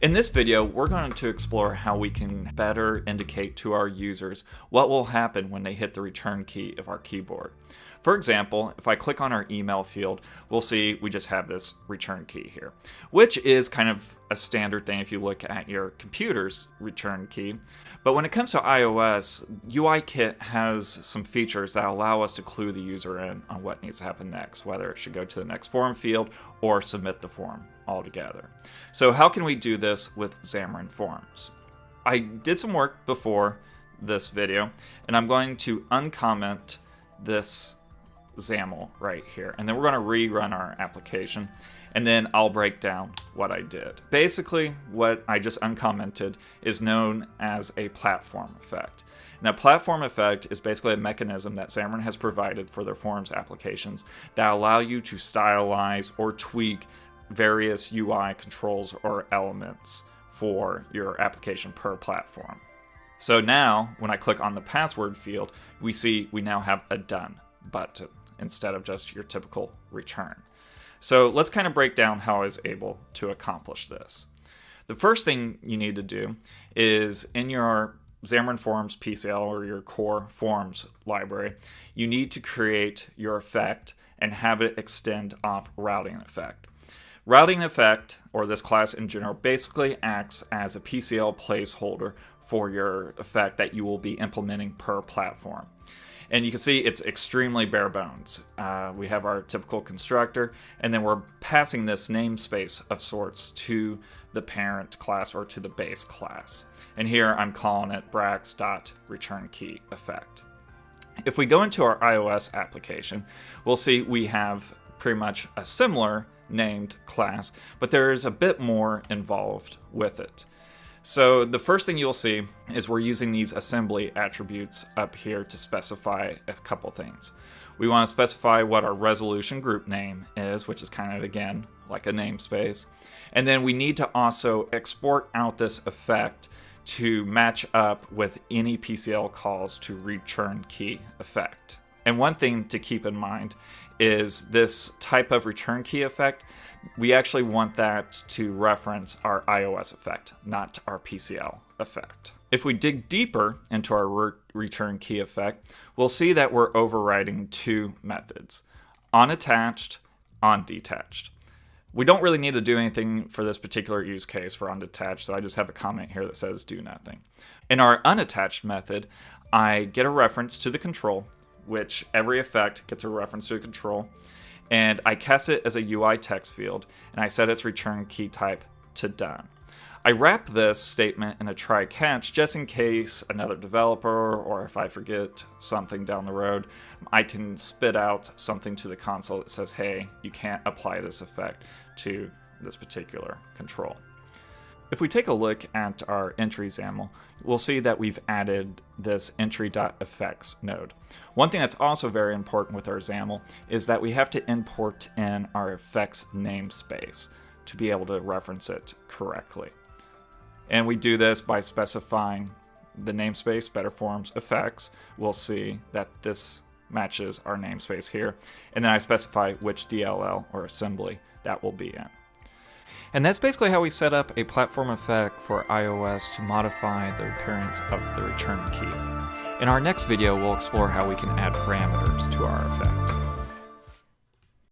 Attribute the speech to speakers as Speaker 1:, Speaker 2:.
Speaker 1: In this video, we're going to explore how we can better indicate to our users what will happen when they hit the return key of our keyboard. For example, if I click on our email field, we'll see we just have this return key here, which is kind of a standard thing if you look at your computer's return key. But when it comes to iOS, UIKit has some features that allow us to clue the user in on what needs to happen next, whether it should go to the next form field or submit the form altogether. So how can we do this with Xamarin.Forms? I did some work before this video, and I'm going to uncomment this XAML right here, and then we're going to rerun our application, and then I'll break down what I did. Basically, what I just uncommented is known as a platform effect. Now, platform effect is basically a mechanism that Xamarin has provided for their Forms applications that allow you to stylize or tweak various UI controls or elements for your application per platform. So now, when I click on the password field, we see we now have a done button instead of just your typical return. So let's kind of break down how I was able to accomplish this. The first thing you need to do is in your Xamarin.Forms PCL or your core forms library, you need to create your effect and have it extend off routing effect. Routing effect, or this class in general, basically acts as a PCL placeholder for your effect that you will be implementing per platform. And you can see it's extremely bare bones. We have our typical constructor, and then we're passing this namespace of sorts to the parent class or to the base class. And here I'm calling it brax.returnKeyEffect. If we go into our iOS application, we'll see we have pretty much a similar named class, but there is a bit more involved with it. So the first thing you'll see is we're using these assembly attributes up here to specify a couple things. We want to specify what our resolution group name is, which is kind of, again, like a namespace. And then we need to also export out this effect to match up with any PCL calls to return key effect. And one thing to keep in mind is this type of return key effect, we actually want that to reference our iOS effect, not our PCL effect. If we dig deeper into our return key effect, we'll see that we're overriding two methods, onAttached, onDetached. We don't really need to do anything for this particular use case for onDetached, so I just have a comment here that says do nothing. In our unattached method, I get a reference to the control, which every effect gets a reference to a control, and I cast it as a UI text field, and I set its return key type to done. I wrap this statement in a try catch just in case another developer, or if I forget something down the road, I can spit out something to the console that says, hey, you can't apply this effect to this particular control. If we take a look at our entry XAML, we'll see that we've added this entry.effects node. One thing that's also very important with our XAML is that we have to import in our effects namespace to be able to reference it correctly. And we do this by specifying the namespace, Better Forms Effects. We'll see that this matches our namespace here. And then I specify which DLL or assembly that will be in. And that's basically how we set up a platform effect for iOS to modify the appearance of the return key. In our next video, we'll explore how we can add parameters to our effect.